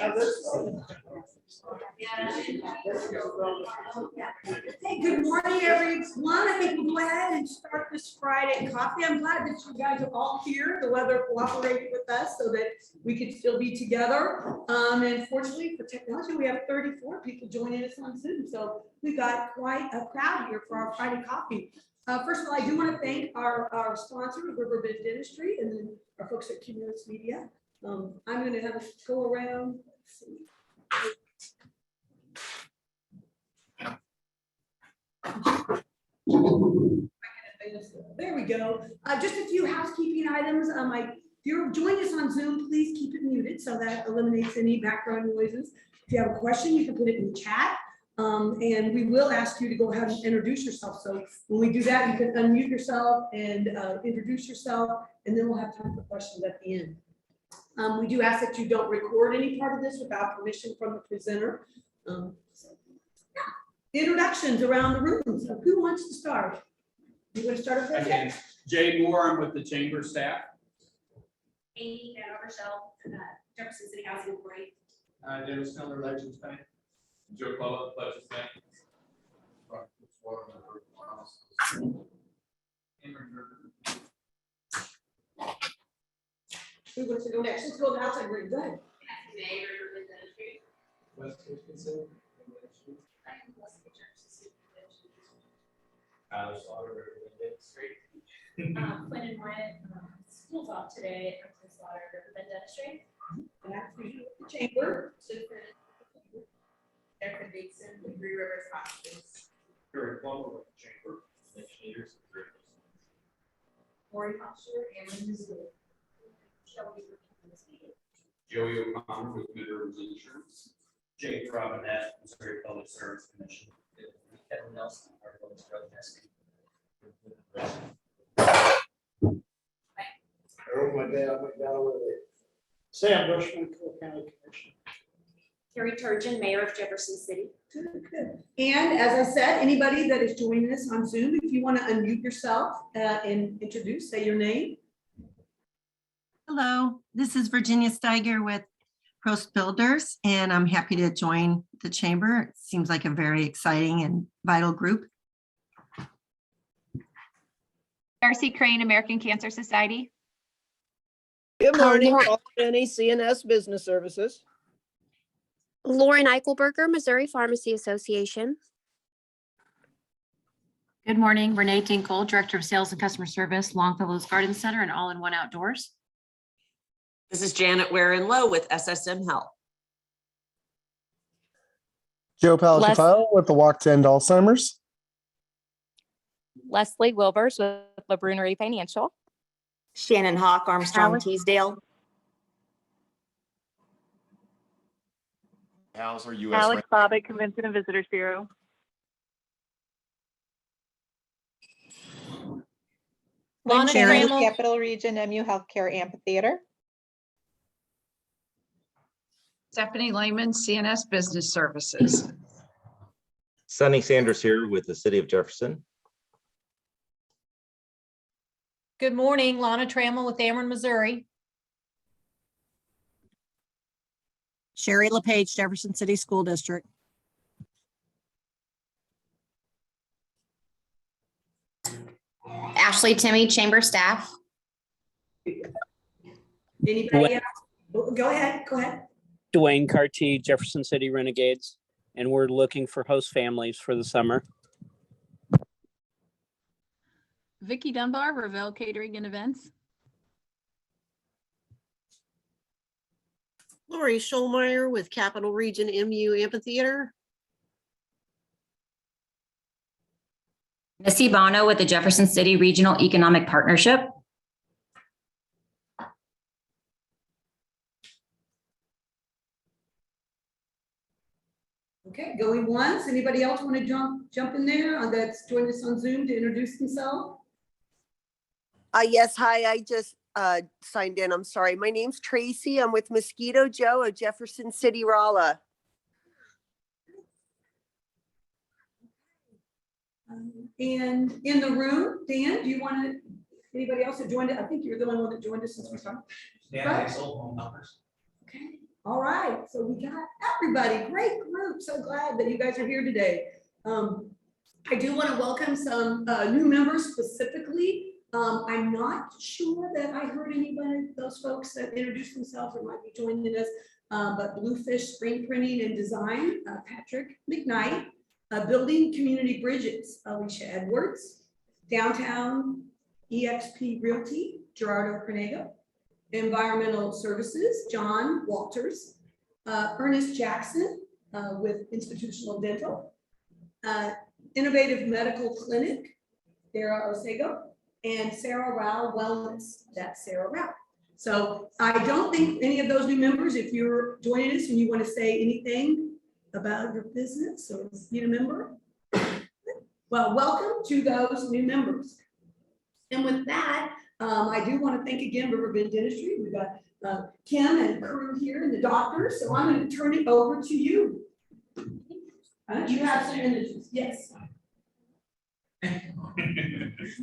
Hey, good morning, everyone. I think we'll go ahead and start this Friday coffee. I'm glad that you guys are all here. The weather cooperated with us so that we could still be together. And fortunately for technology, we have 34 people joining us on Zoom. So we've got quite a crowd here for our Friday coffee. First of all, I do want to thank our sponsor, Riverbend Dentistry, and then our folks at Cumulus Media. I'm going to have us go around. Let's see. There we go. Just a few housekeeping items. If you're joining us on Zoom, please keep it muted so that eliminates any background noises. If you have a question, you can put it in the chat. And we will ask you to go ahead and introduce yourself. So when we do that, you can unmute yourself and introduce yourself, and then we'll have time for questions at the end. We do ask that you don't record any part of this without permission from the presenter. Introductions around the room. So who wants to start? You want to start with Again, Jay Moore, I'm with the chamber staff. Amy and Rochelle, Jefferson City Housing Authority. Dennis Miller, Legends Bank. Joe Clolla, Legends Bank. Who wants to go next? Let's go to the outside room. Go ahead. West Coast Consent. Quinn and Wyatt, school's off today at Prince Slaughter Riverbend Dentistry. Back to you with the chamber. Jefferson Dixon, with Three Rivers Hospice. Carrie Plummer with the chamber. Engineers. Lori Foster, and Missouri. Joey O'Connor with Good Rivers Insurance. Jake Robinette, Missouri Public Service Commission. Kevin Nelson, our Village Drug Testing. Sam Bushman, Cole County Commission. Carrie Tergin, Mayor of Jefferson City. Good, good. And as I said, anybody that is joining us on Zoom, if you want to unmute yourself and introduce, say your name. Hello, this is Virginia Steiger with Prost Builders, and I'm happy to join the chamber. It seems like a very exciting and vital group. Darcy Crane, American Cancer Society. Good morning, Paul Jenny, CNS Business Services. Lauren Eichelberger, Missouri Pharmacy Association. Good morning, Renee Dinkle, Director of Sales and Customer Service, Longfellow's Garden Center and All-in-One Outdoors. This is Janet Waring Lowe with SSM Health. Joe Palachifile with the Walk to End Alzheimer's. Leslie Wilbers with La Brunerie Financial. Shannon Hawk, Armstrong Teasdale. Hauser, U.S. Alex Bobbitt, Convention and Visitors Bureau. Lana Trammell, Capital Region MU Healthcare Amphitheater. Stephanie Lehman, CNS Business Services. Sonny Sanders here with the City of Jefferson. Good morning, Lana Trammell with Ameren, Missouri. Sherry LePage, Jefferson City School District. Ashley Timmy, Chamber Staff. Anybody else? Go ahead, go ahead. Dwayne Carty, Jefferson City Renegades, and we're looking for host families for the summer. Vicki Dunbar, Ravel Catering and Events. Lori Schulmeyer with Capital Region MU Amphitheater. Missy Bono with the Jefferson City Regional Economic Partnership. Okay, going once. Anybody else want to jump in there that's joined us on Zoom to introduce themselves? Yes, hi, I just signed in. I'm sorry. My name's Tracy. I'm with Mosquito Joe of Jefferson City, Rolla. And in the room, Dan, do you want to, anybody else that joined it? I think you're the only one that joined us since we started. Dan Hazel, home numbers. Okay. All right, so we got everybody, great group. So glad that you guys are here today. I do want to welcome some new members specifically. I'm not sure that I heard anybody, those folks that introduced themselves or might be joining us, but Bluefish Screen Printing and Design, Patrick McKnight, Building Community Bridges, Alicia Edwards, Downtown EXP Realty, Gerardo Cornego, Environmental Services, John Walters, Ernest Jackson with Institutional Dental, Innovative Medical Clinic, Dara Osego, and Sarah Rao Wellness, that's Sarah Rao. So I don't think any of those new members, if you're joining us and you want to say anything about your business or be a member, well, welcome to those new members. And with that, I do want to thank again Riverbend Dentistry. We've got Kim and crew here and the doctor, so I'm going to turn it over to you. You have some images, yes.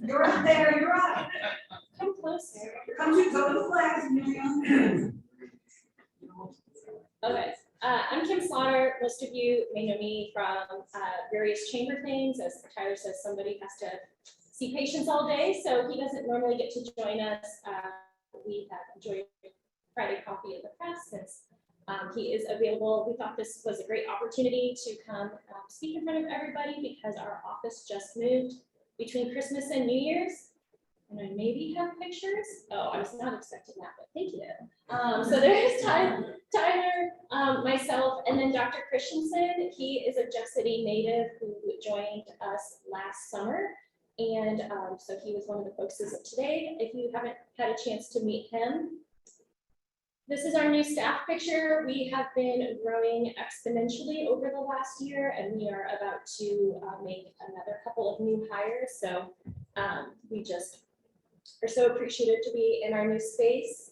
You're up there, you're up. Come closer. Come to the flags, Miriam. Okay, I'm Kim Slaughter. Most of you may know me from various chamber things. As Tyler says, somebody has to see patients all day, so he doesn't normally get to join us. We have enjoyed Friday coffee in the past since he is available. We thought this was a great opportunity to come speak in front of everybody because our office just moved between Christmas and New Year's. And I maybe have pictures. Oh, I was not expecting that, but thank you. So there's Tyler, myself, and then Dr. Christensen. He is a Jeff City native who joined us last summer. And so he was one of the focuses of today. If you haven't had a chance to meet him, this is our new staff picture. We have been growing exponentially over the last year, and we are about to make another couple of new hires. So we just are so appreciative to be in our new space.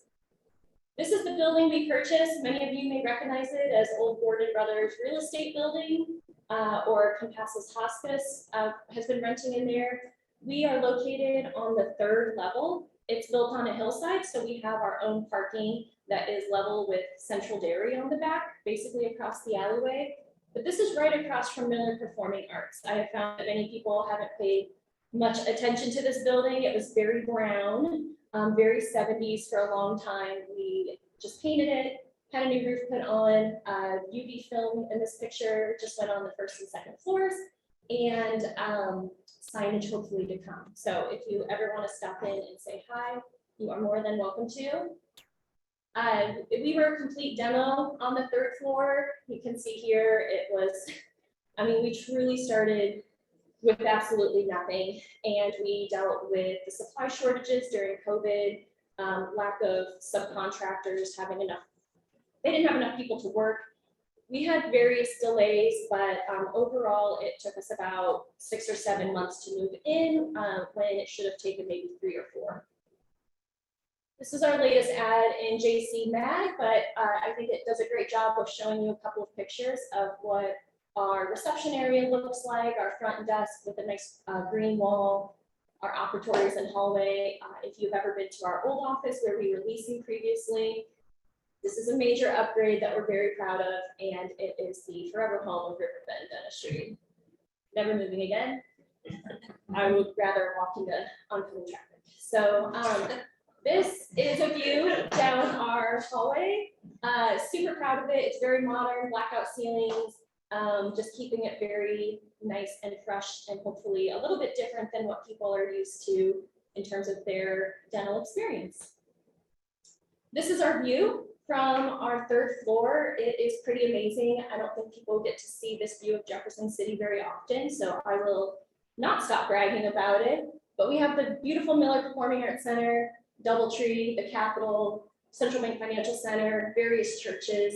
This is the building we purchased. Many of you may recognize it as Old Gordon Brothers Real Estate Building, or Compasses Hospice has been renting in there. We are located on the 3rd level. It's built on a hillside, so we have our own parking that is level with Central Dairy on the back, basically across the alleyway. But this is right across from Miller Performing Arts. I have found that many people haven't paid much attention to this building. It was very brown, very 70s for a long time. We just painted it, had a new roof put on, UV film in this picture just went on the 1st and 2nd floors, and signage hopefully to come. So if you ever want to stop in and say hi, you are more than welcome to. We were a complete demo on the 3rd floor. You can see here, it was, I mean, we truly started with absolutely nothing. And we dealt with the supply shortages during COVID, lack of subcontractors having enough, they didn't have enough people to work. We had various delays, but overall, it took us about 6 or 7 months to move in when it should have taken maybe 3 or 4. This is our latest ad in JC Mag, but I think it does a great job of showing you a couple of pictures of what our reception area looks like, our front desk with a nice green wall, our operatories and hallway. If you've ever been to our old office where we were leasing previously, this is a major upgrade that we're very proud of, and it is the forever home of Riverbend Dentistry. Never moving again. I would rather walk into oncoming traffic. So this is a view down our hallway. Super proud of it. It's very modern, blackout ceilings, just keeping it very nice and fresh and hopefully a little bit different than what people are used to in terms of their dental experience. This is our view from our 3rd floor. It is pretty amazing. I don't think people get to see this view of Jefferson City very often, so I will not stop bragging about it. But we have the beautiful Miller Performing Arts Center, Doubletree, the Capitol, Central Bank Financial Center, various churches.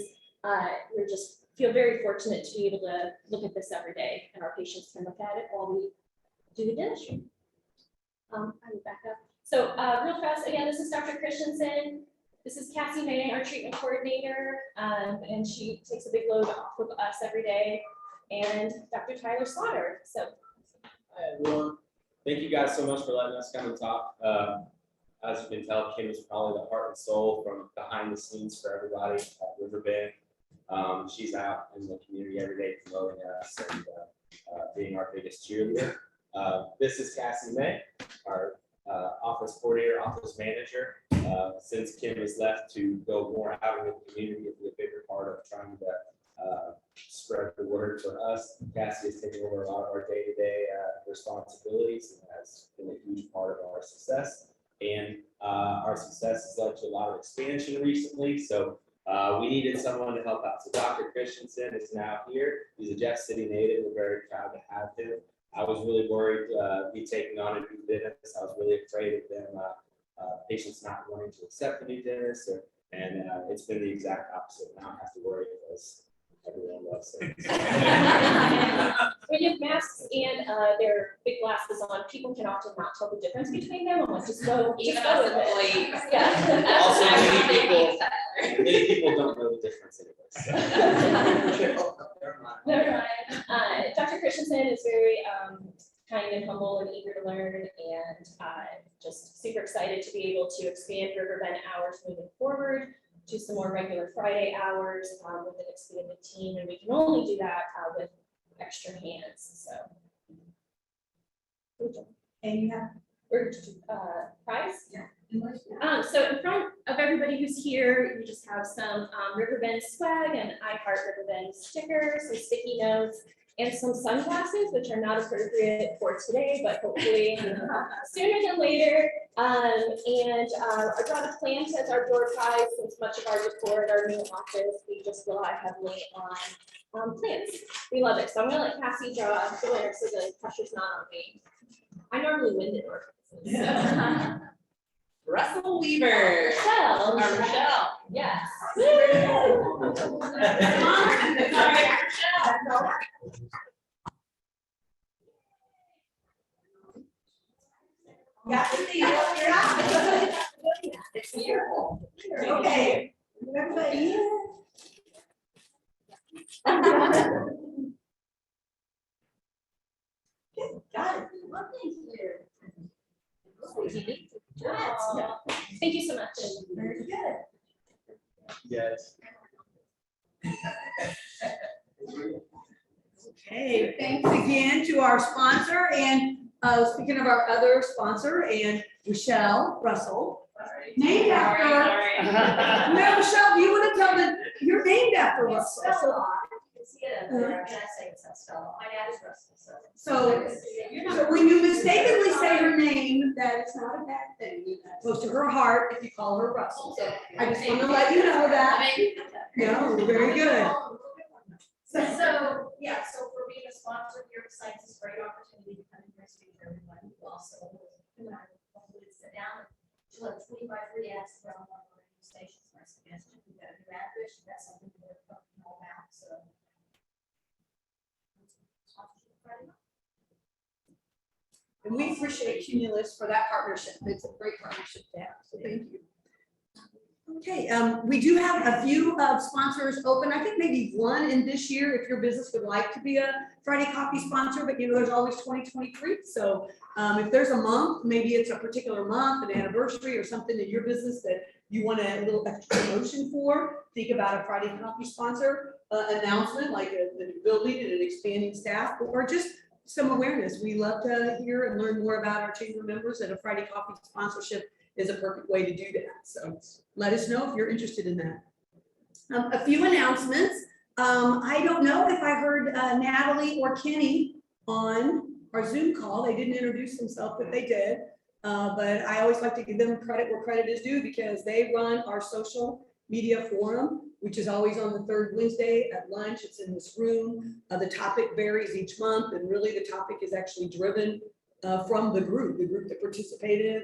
We just feel very fortunate to be able to look at this every day, and our patients can look at it while we do the dentistry. I will back up. So real fast, again, this is Dr. Christensen. This is Cassie May, our treatment coordinator, and she takes a big load off of us every day, and Dr. Tyler Slaughter. So, hi everyone. Thank you guys so much for letting us come and talk. As you can tell, Kim is probably the heart and soul from behind the scenes for everybody at Riverbend. She's out in the community every day promoting us and being our biggest cheerleader. This is Cassie May, our office coordinator, office manager. Since Kim has left to go more out in the community and be a bigger part of trying to spread the word for us, Cassie has taken over a lot of our day-to-day responsibilities and has been a huge part of our success. And our success has led to a lot of expansion recently. So we needed someone to help out. So Dr. Christensen is now here. He's a Jeff City native. We're very proud to have him. I was really worried be taking on a new dentist. I was really afraid of them patients not wanting to accept the new dentist, and it's been the exact opposite. Now I have to worry because everyone loves it. When you have masks and their big glasses on, people can often not tell the difference between them and just go with it. Yeah. Also, many people don't know the difference anyway. So. Never mind. Dr. Christensen is very kind and humble and eager to learn, and just super excited to be able to expand Riverbend hours moving forward to some more regular Friday hours with an expanded team, and we can only do that with extra hands. So, And you have prize? Yeah. So in front of everybody who's here, you just have some Riverbend swag and I Heart Riverbend stickers, some sticky notes, and some sunglasses, which are not appropriate for today, but hopefully sooner than later. I brought a plant as our door prize, since much of our decor at our new office, we just rely heavily on plants. We love it. So I'm gonna let Cassie draw the winner so the pressure's not on me. I normally win the door prizes. Russell Weaver. Rochelle. Rochelle. Yes. It's beautiful. Okay. Everybody. Got it. Well, thank you. Thank you so much. Very good. Yes. Okay, thanks again to our sponsor, and speaking of our other sponsor, and Rochelle Russell. Named after. No, Rochelle, do you want to tell them you're named after Russell? So when you mistakenly say her name, that is not a bad thing. Close to her heart if you call her Russell. So I just want to let you know that. No, very good. So yeah, so for being a sponsor here, besides this great opportunity to come and speak to everyone, we also sit down and she'll have 20x3 ads around one of our radio stations for our suggestion. We've got a new address, that's something we're talking all about. So And we appreciate Cumulus for that partnership. It's a great partnership to have. So thank you. Okay, we do have a few sponsors open. I think maybe one in this year if your business would like to be a Friday Coffee sponsor, but there's always 2023. So if there's a month, maybe it's a particular month, an anniversary or something in your business that you want a little extra promotion for, think about a Friday Coffee sponsor announcement, like the new building and an expanding staff, or just some awareness. We love to hear and learn more about our chamber members, and a Friday Coffee sponsorship is a perfect way to do that. So let us know if you're interested in that. A few announcements. I don't know if I heard Natalie or Kenny on our Zoom call. They didn't introduce themselves, but they did. But I always like to give them credit where credit is due, because they run our social media forum, which is always on the third Wednesday at lunch. It's in this room. The topic varies each month, and really the topic is actually driven from the group that participated.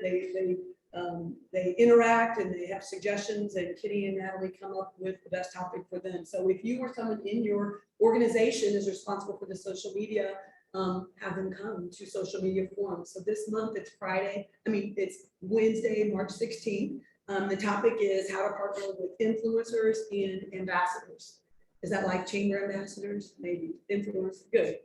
They interact and they have suggestions, and Kitty and Natalie come up with the best topic for them. So if you or someone in your organization is responsible for the social media, have them come to social media forums. So this month it's it's Wednesday, March 16th. The topic is how to partner with influencers and ambassadors. Is that like chamber ambassadors? Maybe influencers? Good.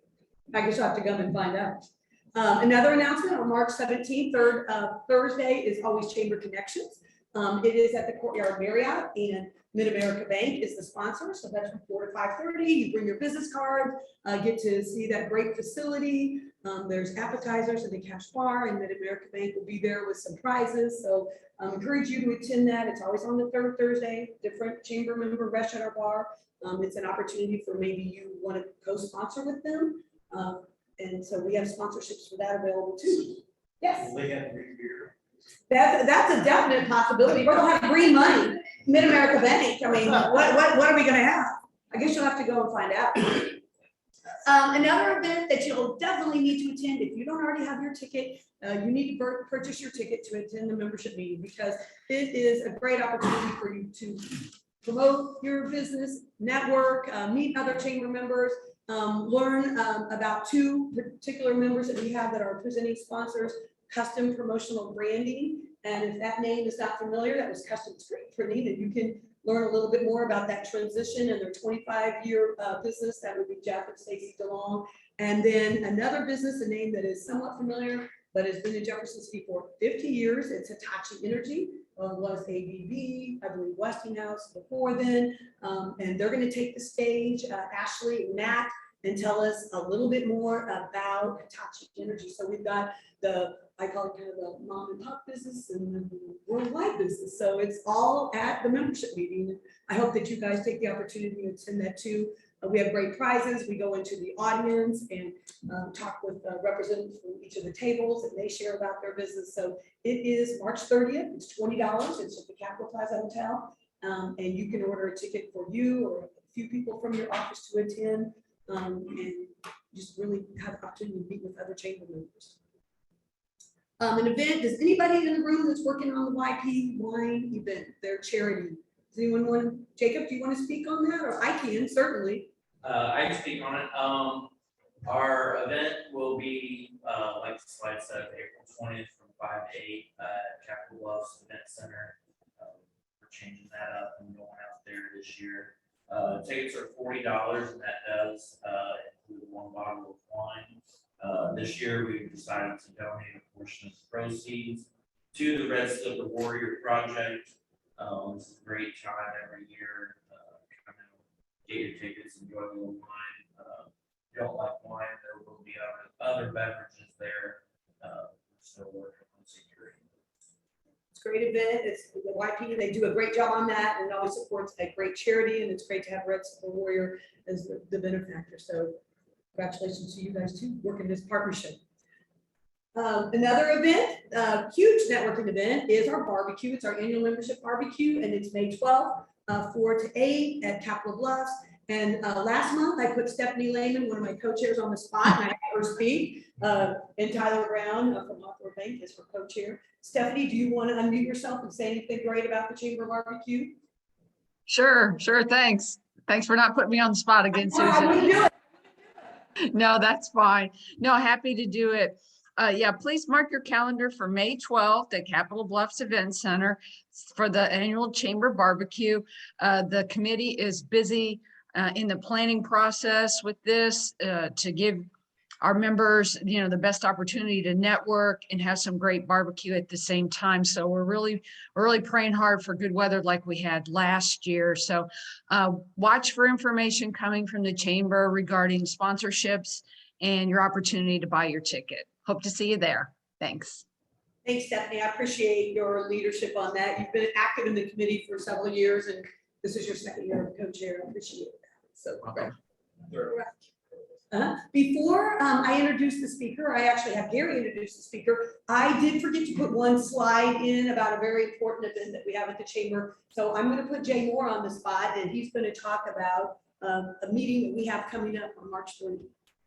I guess I'll have to come and find out. Another announcement on March 17th, third Thursday, is always Chamber Connections. It is at the Courtyard Marriott, and Mid-America Bank is the sponsor. So that's from 4 to 5:30. You bring your business card, get to see that great facility. There's appetizers in the cash bar, and Mid-America Bank will be there with some prizes. So I encourage you to attend that. It's always on the third Thursday, different chamber member rush at our bar. It's an opportunity for maybe you want to co-sponsor with them. And so we have sponsorships for that available too. Yes. They have green beer. That's a definite possibility. We're gonna have green money, Mid-America Bank. I mean, what are we gonna have? I guess you'll have to go and find out. Another event that you'll definitely need to attend, if you don't already have your ticket, you need to purchase your ticket to attend the membership meeting, because it is a great opportunity for you to promote your business, network, meet other chamber members, learn about 2 particular members that we have that are presenting sponsors, Custom Promotional Branding. And if that name is not familiar, that was Custom Screen Printing, and you can learn a little bit more about that transition and their 25-year business. That would be Jeff and Stacy DeLong. And then another business, a name that is somewhat familiar, but has been in Jefferson City for 50 years. It's Hitachi Energy, was ABB, I believe Westinghouse before then. And they're going to take the stage, Ashley and Matt, and tell us a little bit more about Hitachi Energy. So we've got I call it kind of the mom and pop business and the worldwide business. So it's all at the membership meeting. I hope that you guys take the opportunity to attend that too. We have great prizes. We go into the audience and talk with representatives from each of the tables, and they share about their business. So it is March 30th. It's $20. It's at the Capitol Plaza Hotel. And you can order a ticket for you or a few people from your office to attend, and just really have the opportunity to meet with other chamber members. An event, does anybody in the room that's working on the YP wine event, their charity? Does anyone want, Jacob, do you want to speak on that? Or I can, certainly. I can speak on it. Our event will be, like the slide said, April 20th from 5 to 8 at Capitol Bluffs Event Center. We're changing that up and going out there this year. Tickets are $40, and that does include 1 bottle of wine. This year, we've decided to donate a portion of the proceeds to the Red Slipper Warrior Project. It's a great time every year. Come out, get your tickets, enjoy a little wine. If you don't like wine, there will be other beverages there. We're still working on security. It's a great event. It's the YP. They do a great job on that, and it always supports a great charity. And it's great to have Red Slipper Warrior as the benefactor. So congratulations to you guys too, working this partnership. Another event, huge networking event, is our barbecue. It's our annual membership barbecue, and it's May 12th, 4 to 8 at Capitol Bluffs. And last month, I put Stephanie Lehman, one of my co-chairs, on the spot, and I had her speak. And Tyler Brown from Hawthorne Bank is her co-chair. Stephanie, do you want to unmute yourself and say anything great about the Chamber Barbecue? Sure, thanks. Thanks for not putting me on the spot again, Susan. No, that's fine. No, happy to do it. Yeah, please mark your calendar for May 12th at Capitol Bluffs Event Center for the annual Chamber Barbecue. The committee is busy in the planning process with this to give our members, the best opportunity to network and have some great barbecue at the same time. So we're really praying hard for good weather like we had last year. So watch for information coming from the chamber regarding sponsorships and your opportunity to buy your ticket. Hope to see you there. Thanks. Thanks, Stephanie. I appreciate your leadership on that. You've been active in the committee for several years, and this is your second year of co-chair. I appreciate that. So great. Before I introduce the speaker, I actually have Gary introduce the speaker. I did forget to put one slide in about a very important event that we have at the chamber. So I'm going to put Jay Moore on the spot, and he's going to talk about a meeting that we have coming up on March 30th.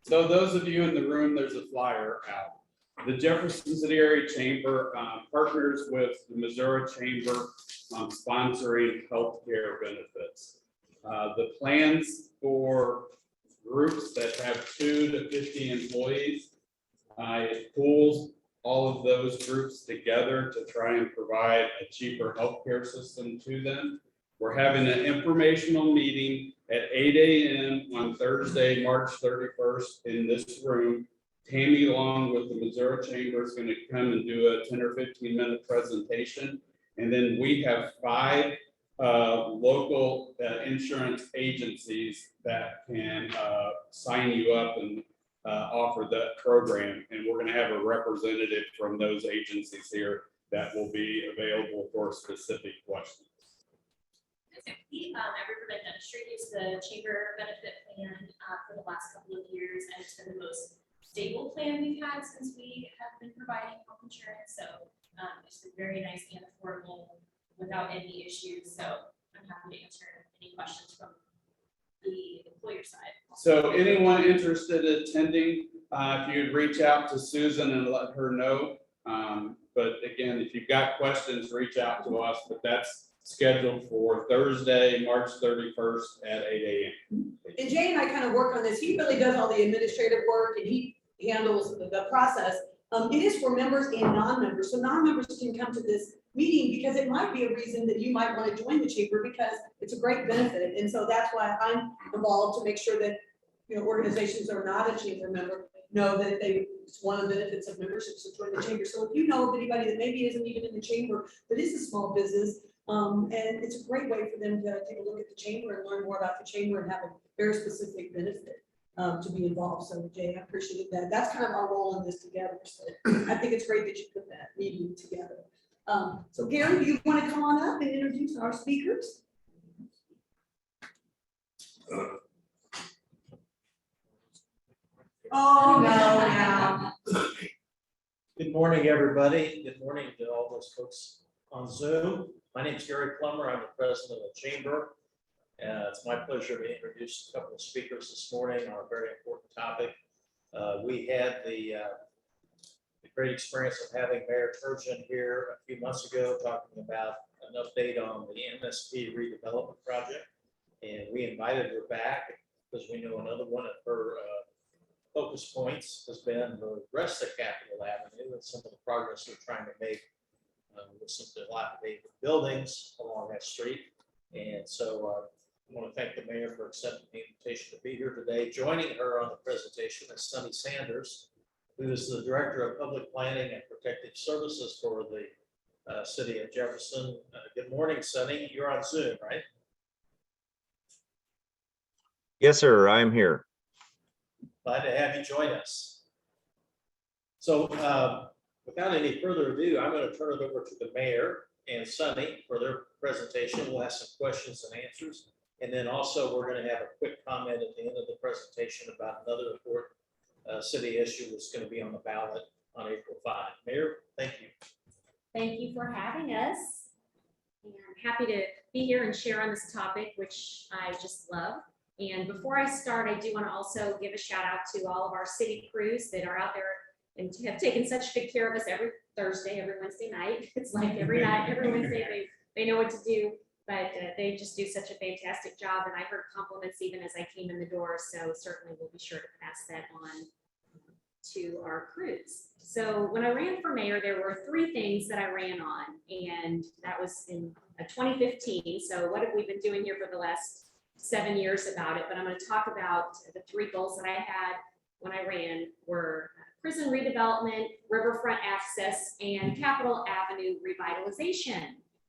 So those of you in the room, there's a flyer out. The Jefferson City Area Chamber partners with the Missouri Chamber on sponsoring healthcare benefits. The plans for groups that have 2 to 50 employees, it pools all of those groups together to try and provide a cheaper healthcare system to them. We're having an informational meeting at 8 a.m. on Thursday, March 31st in this room. Tammy, along with the Missouri Chamber, is going to come and do a 10 or 15-minute presentation. And then we have 5 local insurance agencies that can sign you up and offer that program. And we're going to have a representative from those agencies here that will be available for specific questions. Riverbend Dentistry used the chamber benefit plan for the last couple of years, and it's been the most stable plan we've had since we have been providing health insurance. So it's been very nice and affordable without any issues. So I'm happy to answer any questions from the employer side. So anyone interested in attending, if you'd reach out to Susan and let her know. But again, if you've got questions, reach out to us, but that's scheduled for Thursday, March 31st at 8 a.m. And Jay and I kind of work on this. He really does all the administrative work and he handles the process. It is for members and non-members. So non-members can come to this meeting because it might be a reason that you might want to join the chamber because it's a great benefit. And so that's why I'm involved to make sure that, you know, organizations that are not a chamber member know that it's one of the benefits of membership to join the chamber. So if you know of anybody that maybe isn't even in the chamber, but is a small business, and it's a great way for them to take a look at the chamber and learn more about the chamber and have a very specific benefit to be involved. So Jay, I appreciate that. That's kind of our role in this together. So I think it's great that you put that meeting together. So Gary, do you want to come on up and introduce our speakers? Oh, no, yeah. Good morning, everybody. Good morning to all those folks on Zoom. My name is Gary Plummer. I'm the president of the chamber. It's my pleasure to introduce a couple of speakers this morning on a very important topic. We had the great experience of having Mayor Tergin here a few months ago talking about an update on the MSP redevelopment project. And we invited her back because we know another one of her focus points has been the rest of Capitol Avenue and some of the progress we're trying to make with some dilapidated buildings along that street. And so I want to thank the mayor for accepting the invitation to be here today. Joining her on the presentation is Sonny Sanders, who is the Director of Public Planning and Protective Services for the city of Jefferson. Good morning, Sonny. You're on Zoom, right? Yes, sir. I'm here. Glad to have you join us. So without any further ado, I'm going to turn it over to the mayor and Sonny for their presentation. We'll have some questions and answers. And then also we're going to have a quick comment at the end of the presentation about another important city issue that's going to be on the ballot on April 5. Mayor, thank you. Thank you for having us. And I'm happy to be here and share on this topic, which I just love. And before I start, I do want to also give a shout out to all of our city crews that are out there and have taken such good care of us every Thursday, every Wednesday night. It's like every night, every Wednesday, they know what to do, but they just do such a fantastic job. And I heard compliments even as I came in the door. So certainly we'll be sure to pass that on to our crews. So when I ran for mayor, there were 3 things that I ran on, and that was in 2015. So what have we been doing here for the last 7 years about it? But I'm going to talk about the 3 goals that I had when I ran were prison redevelopment, riverfront access, and Capitol Avenue revitalization.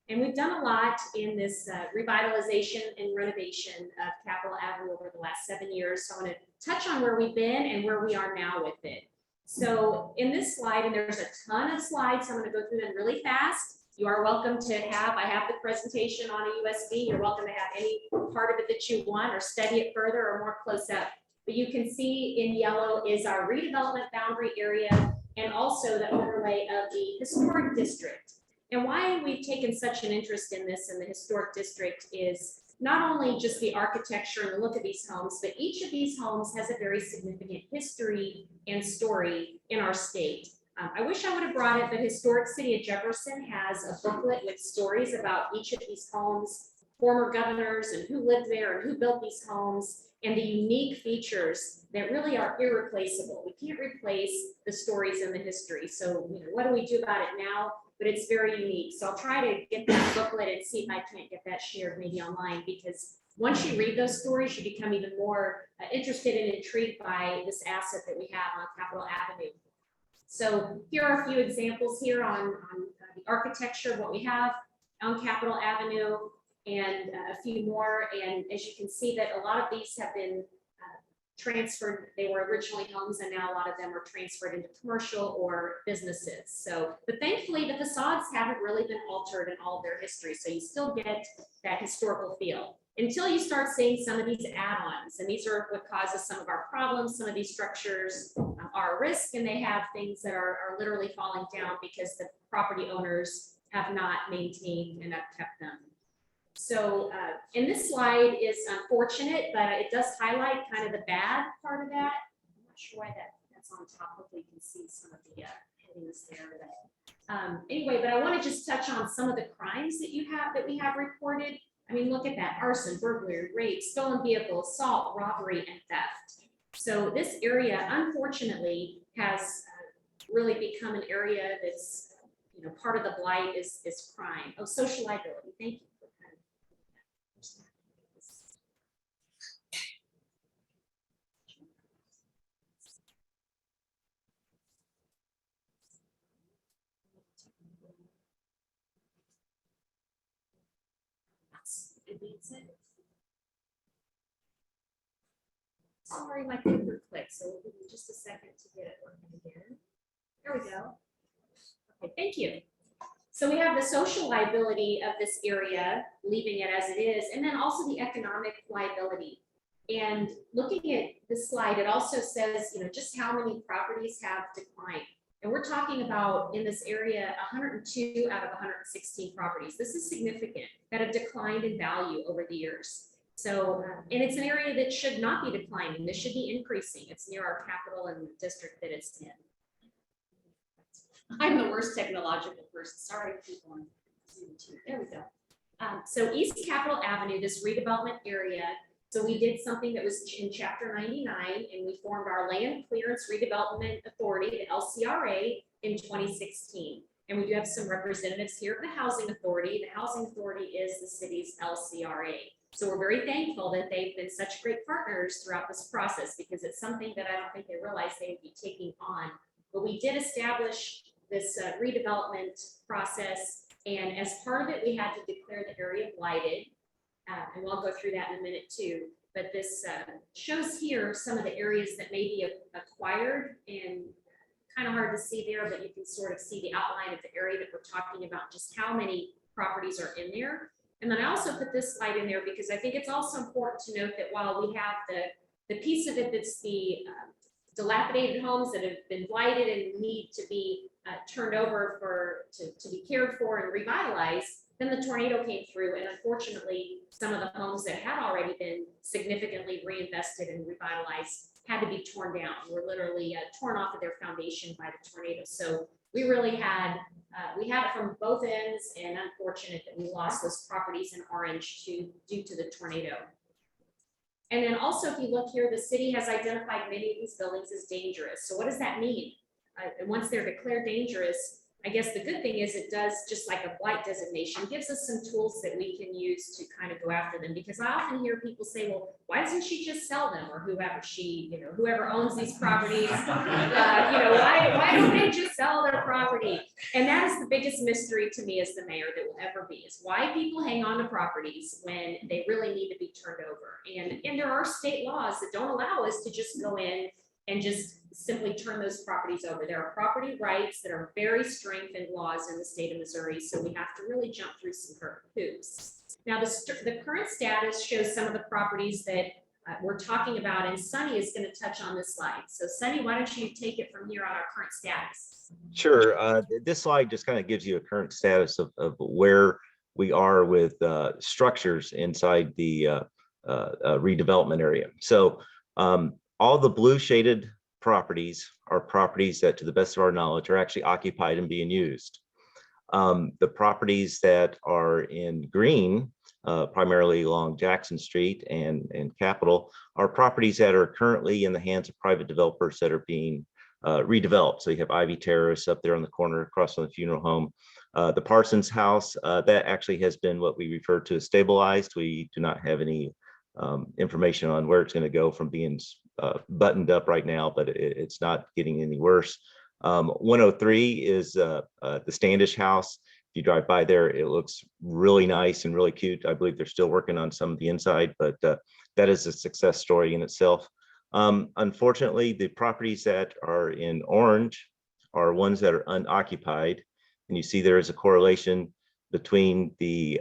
And we've done a lot in this revitalization and renovation of Capitol Avenue over the last 7 years. So I'm going to touch on where we've been and where we are now with it. So in this slide, and there's a ton of slides, so I'm going to go through them really fast. You are welcome to have, I have the presentation on a USB. You're welcome to have any part of it that you want or study it further or more close up. But you can see in yellow is our redevelopment boundary area and also the overlay of the historic district. And why we've taken such an interest in this in the historic district is not only just the architecture and the look of these homes, but each of these homes has a very significant history and story in our state. I wish I would have brought it, but Historic City of Jefferson has a booklet with stories about each of these homes, former governors and who lived there and who built these homes, and the unique features that really are irreplaceable. We can't replace the stories and the history. So, you know, what do we do about it now? But it's very unique. So I'll try to get that booklet and see if I can't get that shared maybe online, because once you read those stories, you become even more interested and intrigued by this asset that we have on Capitol Avenue. So here are a few examples here on the architecture of what we have on Capitol Avenue, and a few more. And as you can see, that a lot of these have been transferred. They were originally homes, and now a lot of them are transferred into commercial or businesses. So, but thankfully the facades haven't really been altered in all of their history. So you still get that historical feel until you start seeing some of these add-ons. And these are what causes some of our problems. Some of these structures are a risk, and they have things that are literally falling down because the property owners have not maintained and have kept them. So, and this slide is unfortunate, but it does highlight kind of the bad part of that. I'm not sure why that's on top. Hopefully you can see some of the headings there. But, anyway, but I want to just touch on some of the crimes that we have reported. I mean, look at that: arson, burglary, rape, stolen vehicles, assault, robbery, and theft. So this area, unfortunately, has really become an area that's, you know, part of the blight is crime. Oh, social liability. Thank you. Sorry, my clicker clicked, so we'll give you just a second to get it working again. There we go. Okay, thank you. So we have the social liability of this area, leaving it as it is, and then also the economic liability. And looking at this slide, it also says, you know, just how many properties have declined. And we're talking about, in this area, 102 out of 116 properties. This is significant, that have declined in value over the years. So, and it's an area that should not be declining. This should be increasing. It's near our capital and the district that it's in. I'm the worst technological person. Sorry, people. There we go. So East Capitol Avenue, this redevelopment area. So we did something that was in Chapter 99, and we formed our Land Clearance Redevelopment Authority, the LCRA, in 2016. And we do have some representatives here of the Housing Authority. The Housing Authority is the city's LCRA. So we're very thankful that they've been such great partners throughout this process, because it's something that I don't think they realized they would be taking on. But we did establish this redevelopment process, and as part of it, we had to declare the area blighted. And we'll go through that in a minute too. But this shows here some of the areas that may be acquired, and kind of hard to see there, but you can sort of see the outline of the area that we're talking about, just how many properties are in there. And then I also put this slide in there because I think it's also important to note that while we have the piece of it that's the dilapidated homes that have been blighted and need to be turned over to be cared for and revitalized, then the tornado came through, and unfortunately, some of the homes that had already been significantly reinvested and revitalized had to be torn down. Were literally torn off of their foundation by the tornado. So we really had, we had it from both ends, and unfortunate that we lost those properties in orange due to the tornado. And then also, if you look here, the city has identified many of these buildings as dangerous. So what does that mean? And once they're declared dangerous, I guess the good thing is it does, just like a blight designation, gives us some tools that we can use to kind of go after them. Because I often hear people say, well, why doesn't she just sell them? Or whoever whoever owns these properties, why don't they just sell their property? And that is the biggest mystery to me as the mayor that will ever be, is why people hang on to properties when they really need to be turned over. And there are state laws that don't allow us to just go in and just simply turn those properties over. There are property rights that are very strengthened laws in the state of Missouri, so we have to really jump through some hoops. Now, the current status shows some of the properties that we're talking about, and Sonny is going to touch on this slide. So Sonny, why don't you take it from here on our current status? Sure. This slide just kind of gives you a current status of where we are with structures inside the redevelopment area. So all the blue shaded properties are properties that, to the best of our knowledge, are actually occupied and being used. The properties that are in green, primarily along Jackson Street and Capitol, are properties that are currently in the hands of private developers that are being redeveloped. So you have Ivy Terrace up there on the corner across from the funeral home. The Parsons house, that actually has been what we refer to as stabilized. We do not have any information on where it's going to go from being buttoned up right now, but it's not getting any worse. 103 is the Standish house. If you drive by there, it looks really nice and really cute. I believe they're still working on some of the inside, but that is a success story in itself. Unfortunately, the properties that are in orange are ones that are unoccupied. And you see there is a correlation between the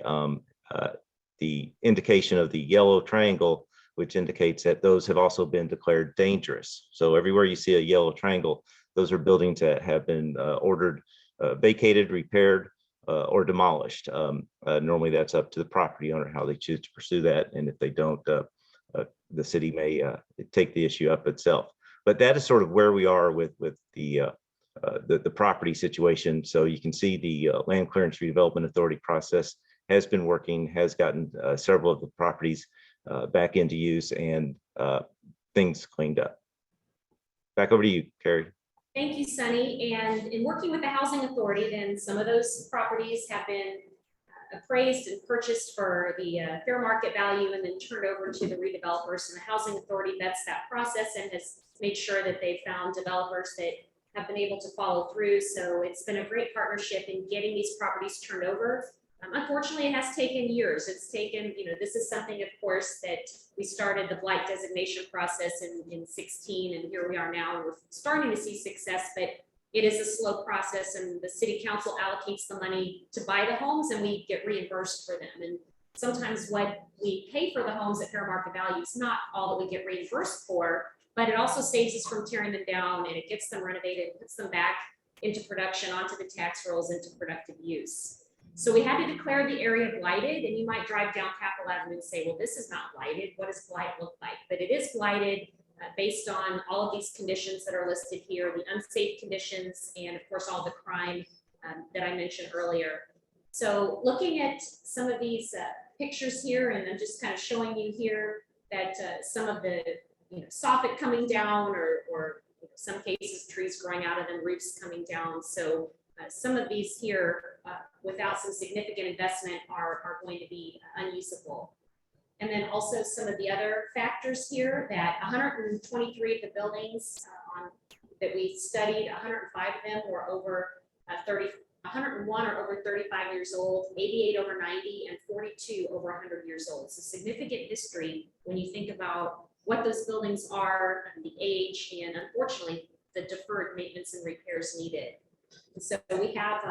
indication of the yellow triangle, which indicates that those have also been declared dangerous. So everywhere you see a yellow triangle, those are buildings that have been ordered vacated, repaired, or demolished. Normally that's up to the property owner how they choose to pursue that. And if they don't, the city may take the issue up itself. But that is sort of where we are with the property situation. So you can see the Land Clearance Redevelopment Authority process has been working, has gotten several of the properties back into use and things cleaned up. Back over to you, Carrie. Thank you, Sonny. And in working with the Housing Authority, then some of those properties have been appraised and purchased for the fair market value and then turned over to the redevelopers, and the Housing Authority vets that process and has made sure that they've found developers that have been able to follow through. So it's been a great partnership in getting these properties turned over. Unfortunately, it has taken years. It's taken, this is something, of course, that we started the blight designation process in 16, and here we are now, and we're starting to see success, but it is a slow process, and the city council allocates the money to buy the homes and we get reimbursed for them. And sometimes what we pay for the homes at fair market value is not all that we get reimbursed for, but it also saves us from tearing them down, and it gets them renovated, puts them back into production, onto the tax rolls, into productive use. So we had to declare the area blighted, and you might drive down Capitol Avenue and say, well, this is not blighted. What does blight look like? But it is blighted based on all of these conditions that are listed here, the unsafe conditions, and of course, all the crime that I mentioned earlier. So looking at some of these pictures here, and I'm just kind of showing you here that some of the soffit coming down, or some cases trees growing out of them, roofs coming down. So some of these here, without some significant investment, are going to be unusable. And then also some of the other factors here, that 123 of the buildings that we studied, 105 of them were over 101 are over 35 years old, 88 over 90, and 42 over 100 years old. So significant history when you think about what those buildings are, and the age, and unfortunately, the deferred maintenance and repairs needed. And so we have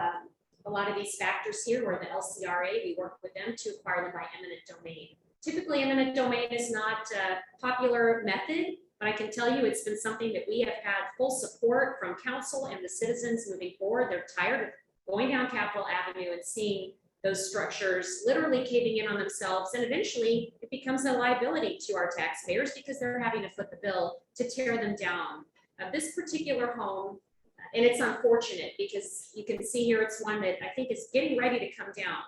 a lot of these factors here where the LCRA, we work with them to acquire them by eminent domain. Typically, eminent domain is not a popular method, but I can tell you it's been something that we have had full support from council and the citizens moving forward. They're tired of going down Capitol Avenue and seeing those structures literally caving in on themselves, and eventually it becomes a liability to our taxpayers because they're having to foot the bill to tear them down. This particular home, and it's unfortunate because you can see here it's one that I think is getting ready to come down.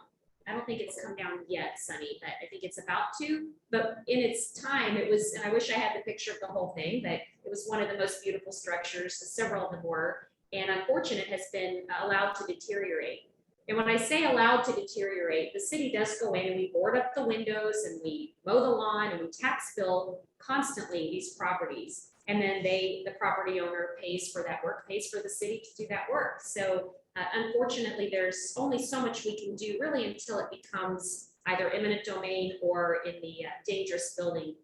I don't think it's come down yet, Sonny, but I think it's about to. But in its time, it was, and I wish I had the picture of the whole thing, but it was one of the most beautiful structures, several of them were, and unfortunate has been allowed to deteriorate. And when I say allowed to deteriorate, the city does go in and we board up the windows and we mow the lawn and we tax bill constantly these properties. And then the property owner pays for that work, pays for the city to do that work. So unfortunately, there's only so much we can do really until it becomes either eminent domain or in the dangerous building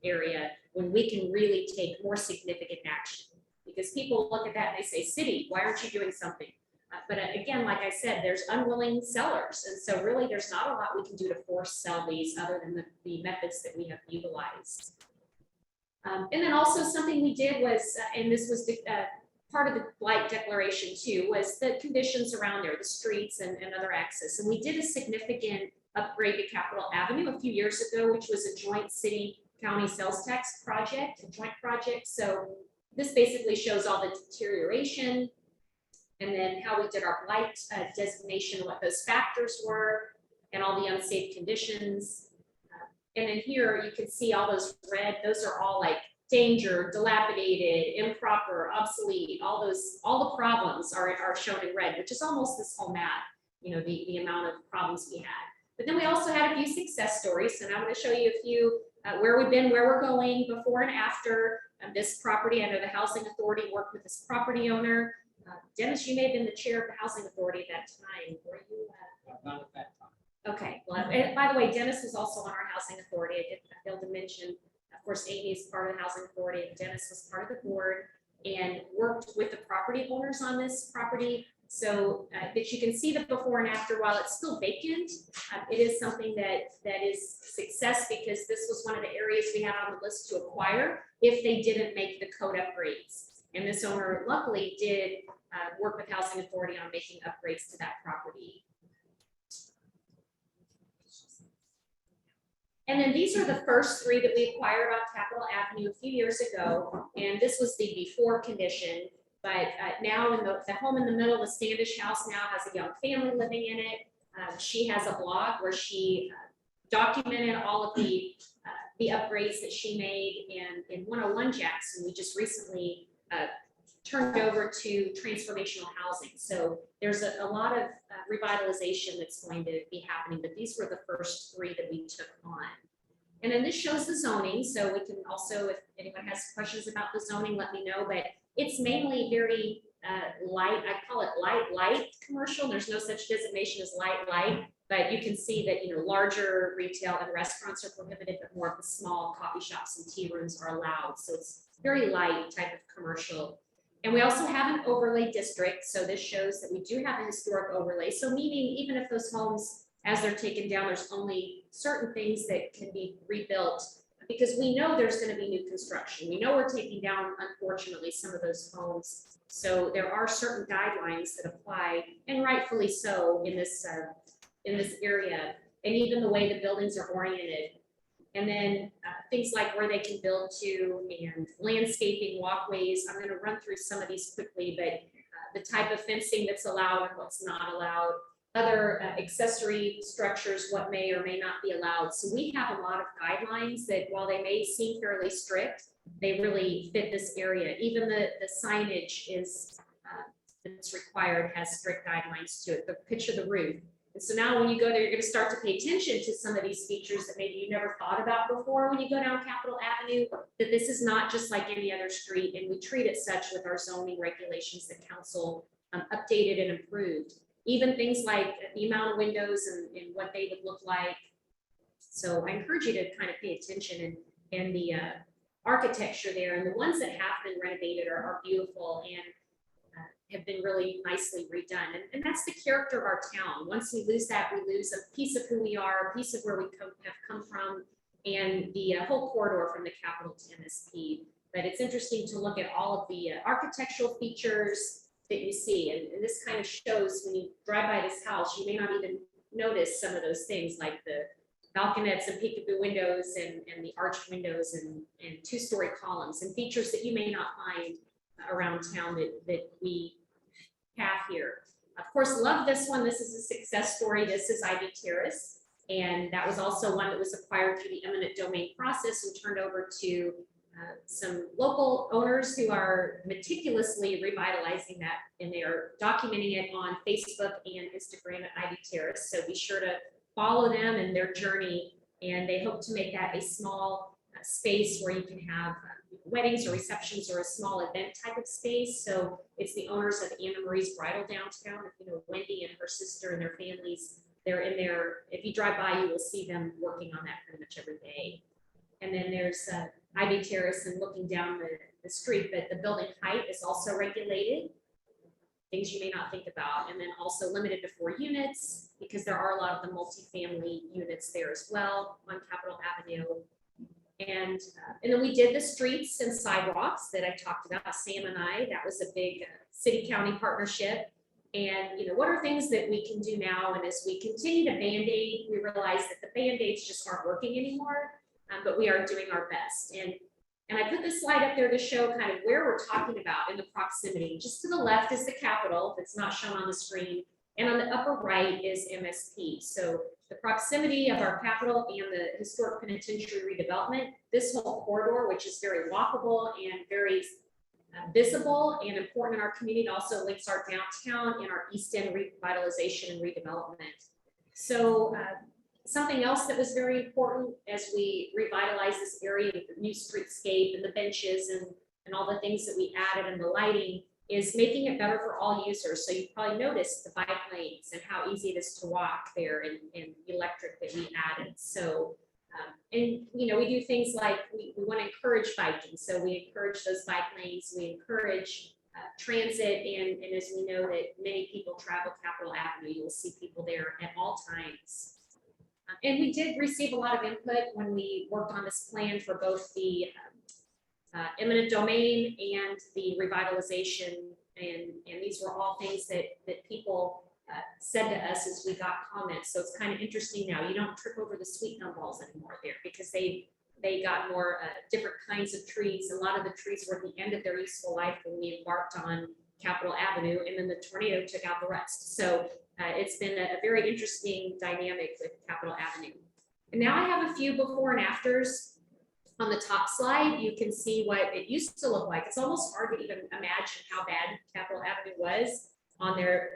area, when we can really take more significant action. Because people look at that and they say, city, why aren't you doing something? But again, like I said, there's unwilling sellers. And so really there's not a lot we can do to force sell these other than the methods that we have utilized. And then also something we did was, and this was part of the blight declaration too, was the conditions around there, the streets and other access. And we did a significant upgrade to Capitol Avenue a few years ago, which was a joint city county sales tax project, a joint project. So this basically shows all the deterioration and then how we did our blight designation, what those factors were, and all the unsafe conditions. And then here you can see all those red, those are all like danger, dilapidated, improper, obsolete, all the problems are shown in red, which is almost this whole map, the amount of problems we had. But then we also had a few success stories, and I'm going to show you a few where we've been, where we're going, before and after. This property, I know the Housing Authority worked with this property owner. Dennis, you may have been the chair of the Housing Authority at that time. Were you? Not at that time. Okay, well, and by the way, Dennis was also on our Housing Authority. I failed to mention, of course, Amy is part of the Housing Authority, and Dennis was part of the board and worked with the property owners on this property. So that you can see the before and after. While it's still vacant, it is something that is success, because this was one of the areas we had on the list to acquire if they didn't make the code upgrades. And this owner luckily did work with Housing Authority on making upgrades to that property. And then these are the first three that we acquired on Capitol Avenue a few years ago. And this was the before condition. But now in the home in the middle, the Standish house now has a young family living in it. She has a blog where she documented all of the upgrades that she made. And in 101 Jackson, we just recently turned over to transformational housing. So there's a lot of revitalization that's going to be happening, but these were the first three that we took on. And then this shows the zoning. So we can also, if anyone has questions about the zoning, let me know, but it's mainly very light. I call it light commercial. There's no such designation as light, but you can see that, larger retail and restaurants are prohibited, but more of the small coffee shops and tea rooms are allowed. So it's very light type of commercial. And we also have an overlay district. So this shows that we do have a historic overlay. So meaning even if those homes, as they're taken down, there's only certain things that can be rebuilt, because we know there's going to be new construction. We know we're taking down, unfortunately, some of those homes. So there are certain guidelines that apply, and rightfully so, in this area, and even the way the buildings are oriented. And then things like where they can build to, and landscaping, walkways. I'm going to run through some of these quickly, but the type of fencing that's allowed and what's not allowed, other accessory structures, what may or may not be allowed. So we have a lot of guidelines that, while they may seem fairly strict, they really fit this area. Even the signage is that's required has strict guidelines to it. The picture of the roof. And so now when you go there, you're going to start to pay attention to some of these features that maybe you never thought about before when you go down Capitol Avenue, that this is not just like any other street, and we treat it such with our zoning regulations that council updated and improved. Even things like the amount of windows and what they would look like. So I encourage you to kind of pay attention and the architecture there, and the ones that have been renovated are beautiful and have been really nicely redone. And that's the character of our town. Once we lose that, we lose a piece of who we are, a piece of where we have come from, and the whole corridor from the Capitol to MSP. But it's interesting to look at all of the architectural features that you see. And this kind of shows when you drive by this house, you may not even notice some of those things, like the balconets and peekaboo windows and the arched windows and two-story columns, and features that you may not find around town that we have here. Of course, love this one. This is a success story. This is Ivy Terrace. And that was also one that was acquired through the eminent domain process and turned over to some local owners who are meticulously revitalizing that, and they are documenting it on Facebook and Instagram at Ivy Terrace. So be sure to follow them and their journey, and they hope to make that a small space where you can have weddings or receptions or a small event type of space. So it's the owners of Anna Marie's Bridal downtown. If you know Wendy and her sister and their families, they're in there. If you drive by, you will see them working on that pretty much every day. And then there's Ivy Terrace and looking down the street, but the building height is also regulated, things you may not think about. And then also limited to 4 units, because there are a lot of the multifamily units there as well on Capitol Avenue. And then we did the streets and sidewalks that I talked about, Sam and I. That was a big city-county partnership. And what are things that we can do now? And as we continue to Band-Aid, we realize that the Band-Aids just aren't working anymore. But we are doing our best. And I put this slide up there to show kind of where we're talking about in the proximity. Just to the left is the Capitol, that's not shown on the screen. And on the upper right is MSP. So the proximity of our Capitol and the historic penitentiary redevelopment, this whole corridor, which is very walkable and very visible and important in our community, also links our downtown and our East End revitalization and redevelopment. So Something else that was very important as we revitalized this area with the new streetscape and the benches and all the things that we added and the lighting is making it better for all users. So you probably noticed the bike lanes and how easy it is to walk there and electric that we added. So, and you know, we do things like we want to encourage biking. So we encourage those bike lanes, we encourage transit, and as we know that many people travel Capitol Avenue, you'll see people there at all times. And we did receive a lot of input when we worked on this plan for both the eminent domain and the revitalization. And these were all things that people said to us as we got comments. So it's kind of interesting now. You don't trip over the sweet gumballs anymore there because they got more different kinds of trees. A lot of the trees were at the end of their useful life when we embarked on Capitol Avenue, and then the tornado took out the rest. So it's been a very interesting dynamic with Capitol Avenue. And now I have a few before and afters. On the top slide, you can see what it used to look like. It's almost hard to even imagine how bad Capitol Avenue was on their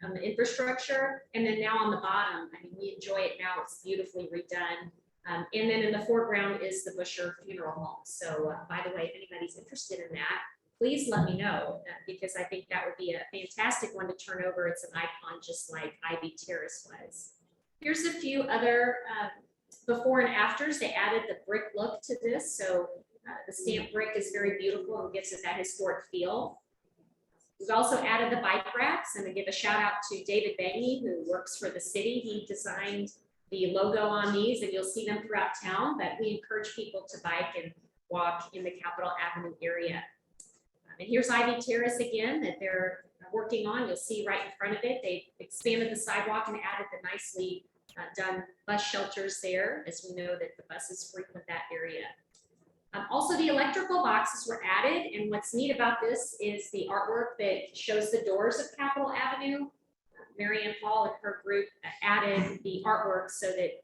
on the infrastructure. And then now on the bottom, I mean, we enjoy it now. It's beautifully redone. And then in the foreground is the Busher Funeral Home. So by the way, if anybody's interested in that, please let me know because I think that would be a fantastic one to turn over. It's an icon just like Ivy Terrace was. Here's a few other before and afters. They added the brick look to this. So the stamped brick is very beautiful and gives it that historic feel. We've also added the bike racks, and I give a shout out to David Bangy, who works for the city. He designed the logo on these, and you'll see them throughout town, but we encourage people to bike and walk in the Capitol Avenue area. And here's Ivy Terrace again that they're working on. You'll see right in front of it. They expanded the sidewalk and added the nicely done bus shelters there, as we know that the buses frequent that area. Also, the electrical boxes were added, and what's neat about this is the artwork that shows the doors of Capitol Avenue. Mary Ann Paul and her group added the artwork so that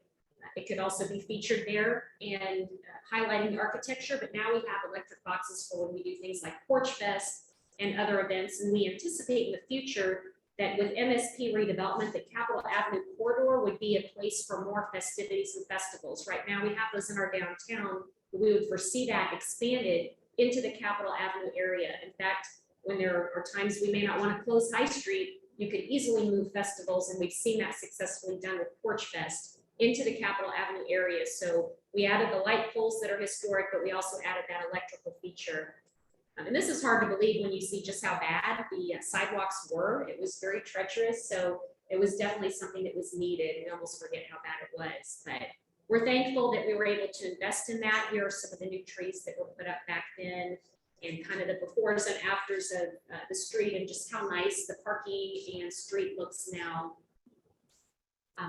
it could also be featured there and highlighting the architecture. But now we have electric boxes for when we do things like Porch Fest and other events, and we anticipate in the future that with MSP redevelopment, the Capitol Avenue corridor would be a place for more festivities and festivals. Right now, we have those in our downtown. We would foresee that expanded into the Capitol Avenue area. In fact, when there are times we may not want to close High Street, you could easily move festivals, and we've seen that successfully done with Porch Fest into the Capitol Avenue area. So we added the light poles that are historic, but we also added that electrical feature. And this is hard to believe when you see just how bad the sidewalks were. It was very treacherous, so it was definitely something that was needed. We almost forget how bad it was, but we're thankful that we were able to invest in that. Here are some of the new trees that were put up back then, and kind of the befores and afters of the street, and just how nice the parking and street looks now.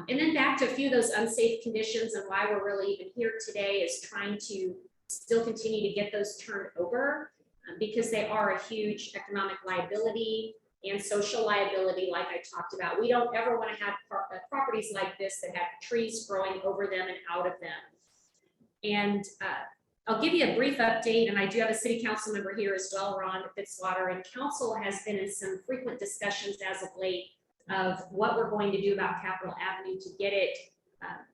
And then back to a few of those unsafe conditions, and why we're really even here today is trying to still continue to get those turned over. Because they are a huge economic liability and social liability, like I talked about. We don't ever want to have properties like this that have trees growing over them and out of them. And I'll give you a brief update, and I do have a city council member here as well, Ron Fitzwater, and council has been in some frequent discussions as of late of what we're going to do about Capitol Avenue to get it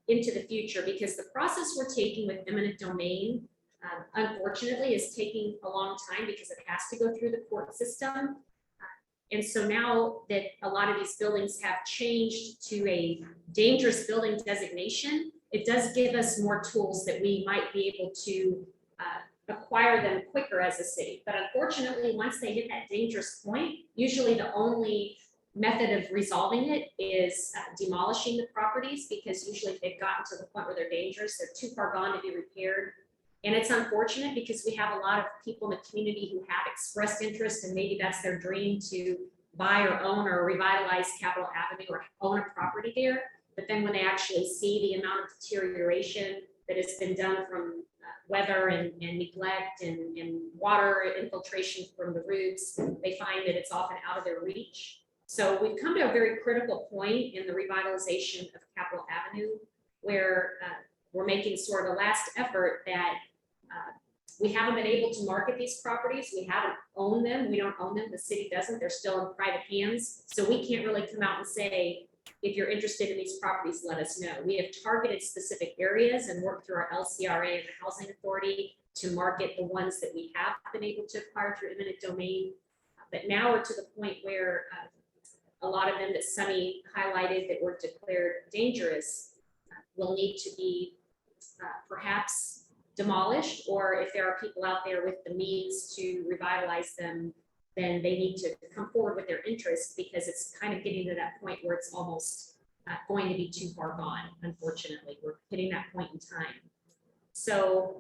into the future, because the process we're taking with eminent domain unfortunately is taking a long time because it has to go through the court system. And so now that a lot of these buildings have changed to a dangerous building designation, it does give us more tools that we might be able to acquire them quicker as a city. But unfortunately, once they hit that dangerous point, usually the only method of resolving it is demolishing the properties, because usually if they've gotten to the point where they're dangerous, they're too far gone to be repaired. And it's unfortunate because we have a lot of people in the community who have expressed interest, and maybe that's their dream to buy or own or revitalize Capitol Avenue or own a property there. But then when they actually see the amount of deterioration that has been done from weather and neglect and water infiltration from the roots, they find that it's often out of their reach. So we've come to a very critical point in the revitalization of Capitol Avenue where we're making sort of a last effort that we haven't been able to market these properties. We haven't owned them. We don't own them. The city doesn't. They're still in private hands. So we can't really come out and say, if you're interested in these properties, let us know. We have targeted specific areas and worked through our LCRA and the Housing Authority to market the ones that we have been able to acquire through eminent domain. But now we're to the point where a lot of them that Sonny highlighted that were declared dangerous will need to be perhaps demolished, or if there are people out there with the means to revitalize them, then they need to come forward with their interest, because it's kind of getting to that point where it's almost going to be too far gone. Unfortunately, we're hitting that point in time. So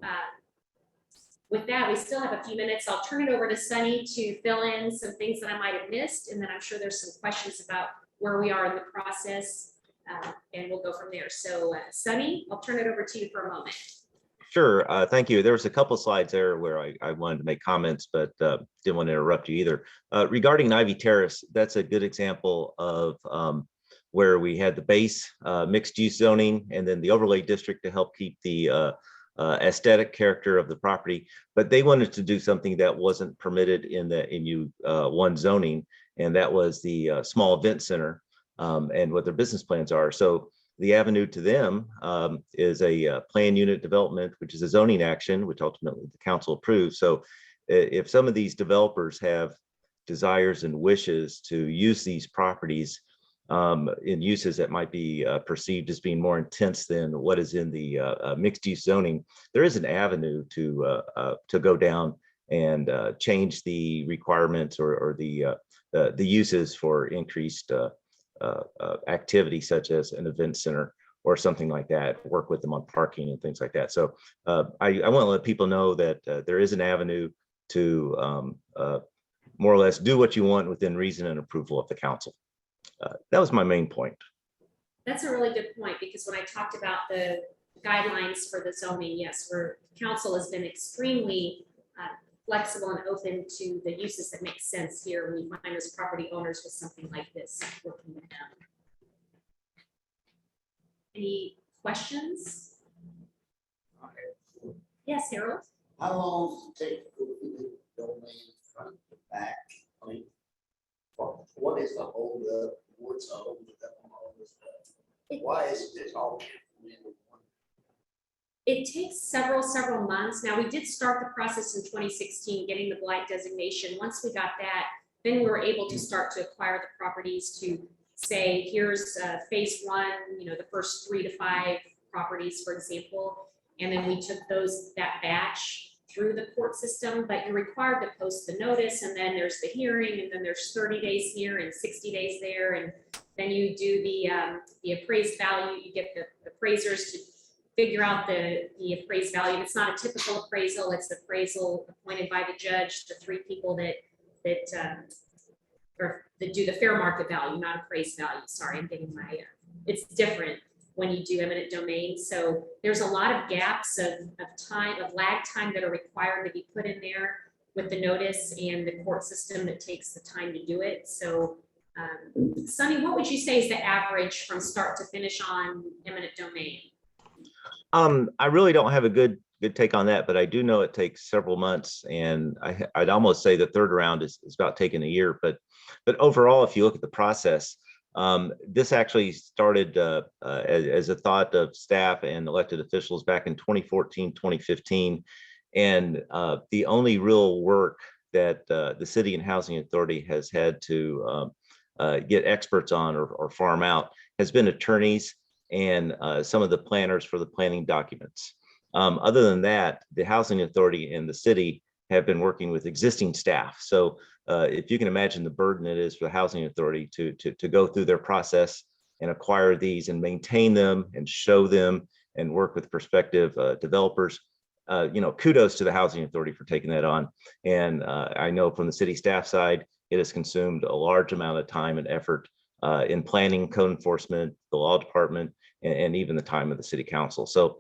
with that, we still have a few minutes. I'll turn it over to Sonny to fill in some things that I might have missed, and then I'm sure there's some questions about where we are in the process, and we'll go from there. So Sonny, I'll turn it over to you for a moment. Sure. Thank you. There was a couple slides there where I wanted to make comments, but didn't want to interrupt you either. Regarding Ivy Terrace, that's a good example of where we had the base mixed use zoning and then the overlay district to help keep the aesthetic character of the property. But they wanted to do something that wasn't permitted in the MU1 zoning, and that was the small event center and what their business plans are. So the avenue to them is a plan unit development, which is a zoning action, which ultimately the council approves. So if some of these developers have desires and wishes to use these properties in uses that might be perceived as being more intense than what is in the mixed use zoning, there is an avenue to go down and change the requirements or the uses for increased activity, such as an event center or something like that, work with them on parking and things like that. So I want to let people know that there is an avenue to more or less do what you want within reason and approval of the council. That was my main point. That's a really good point, because when I talked about the guidelines for the zoning, yes, council has been extremely flexible and open to the uses that make sense here when you find those property owners with something like this, working with them. Any questions? Yes, Harold? How long does it take to go through the domain front to back? I mean, what is the hold up? What's the hold up on all this stuff? Why is this all? It takes several months. Now, we did start the process in 2016, getting the blight designation. Once we got that, then we were able to start to acquire the properties to say, here's phase one, the first 3 to 5 properties, for example. And then we took that batch through the court system, but you're required to post the notice, and then there's the hearing, and then there's 30 days here and 60 days there. And then you do the appraised value. You get the appraisers to figure out the appraised value. It's not a typical appraisal. It's appraisal appointed by the judge, the 3 people that do the fair market value, not appraised value. Sorry, I'm getting my, it's different when you do eminent domain. So there's a lot of gaps of lag time that are required to be put in there with the notice and the court system that takes the time to do it. So Sonny, what would you say is the average from start to finish on eminent domain? I really don't have a good take on that, but I do know it takes several months, and I'd almost say the third round is about taking a year. But overall, if you look at the process, this actually started as a thought of staff and elected officials back in 2014, 2015. And the only real work that the city and housing authority has had to get experts on or farm out has been attorneys and some of the planners for the planning documents. Other than that, the housing authority and the city have been working with existing staff. So if you can imagine the burden it is for the housing authority to go through their process and acquire these and maintain them and show them and work with prospective developers, kudos to the housing authority for taking that on. And I know from the city staff side, it has consumed a large amount of time and effort in planning, code enforcement, the law department, and even the time of the city council. So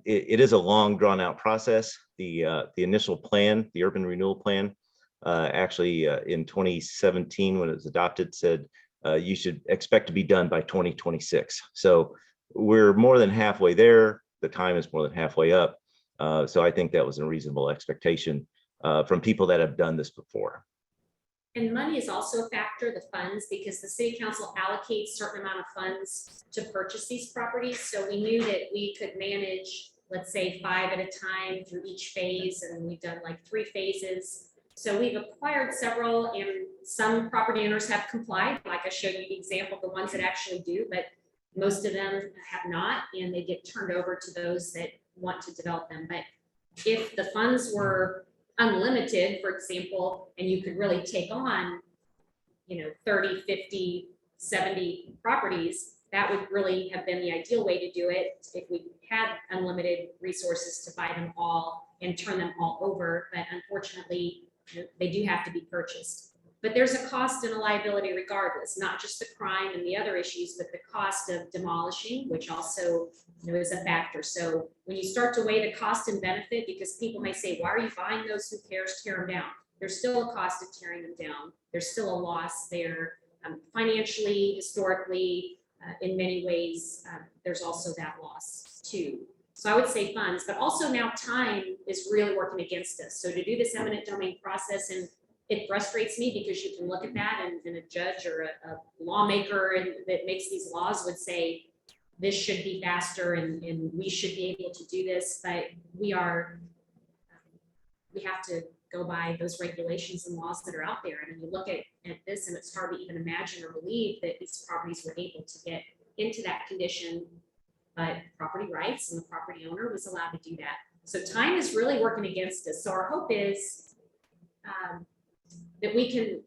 it is a long drawn out process. The initial plan, the urban renewal plan, actually in 2017, when it was adopted, said you should expect to be done by 2026. So we're more than halfway there. The time is more than halfway up. So I think that was a reasonable expectation from people that have done this before. And money is also a factor, the funds, because the city council allocates certain amount of funds to purchase these properties. So we knew that we could manage, let's say 5 at a time through each phase, and we've done like 3 phases. So we've acquired several, and some property owners have complied, like I showed you the example of the ones that actually do, but most of them have not, and they get turned over to those that want to develop them. But if the funds were unlimited, for example, and you could really take on, 30, 50, 70 properties, that would really have been the ideal way to do it if we had unlimited resources to buy them all and turn them all over. But unfortunately, they do have to be purchased. But there's a cost and a liability regardless, not just the crime and the other issues, but the cost of demolishing, which also is a factor. So when you start to weigh the cost and benefit, because people may say, why are you buying those? Who cares? Tear them down. There's still a cost of tearing them down. There's still a loss there. Financially, historically, in many ways, there's also that loss too. So I would say funds, but also now time is really working against us. So to do this eminent domain process, and it frustrates me because you can look at that and a judge or a lawmaker that makes these laws would say, this should be faster and we should be able to do this, but we have to go by those regulations and laws that are out there. And you look at this and it's hard to even imagine or believe that these properties were able to get into that condition, but property rights and the property owner was allowed to do that. So time is really working against us. So our hope is that we can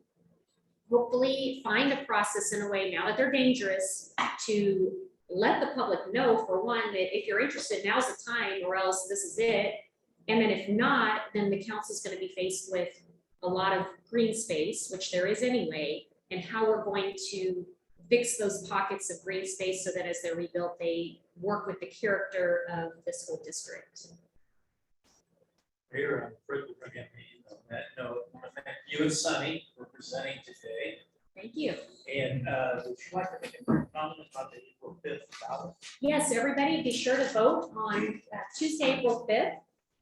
hopefully find a process in a way, now that they're dangerous, to let the public know, for one, that if you're interested, now's the time, or else this is it. And then if not, then the council is going to be faced with a lot of green space, which there is anyway, and how we're going to fix those pockets of green space so that as they're rebuilt, they work with the character of the school district. Mayor, I'm afraid we're going to end on that note. I want to thank you and Sonny for presenting today. Thank you. And would you like to make a brief comment on the April 5th ballot? Yes, everybody be sure to vote on Tuesday, April 5th.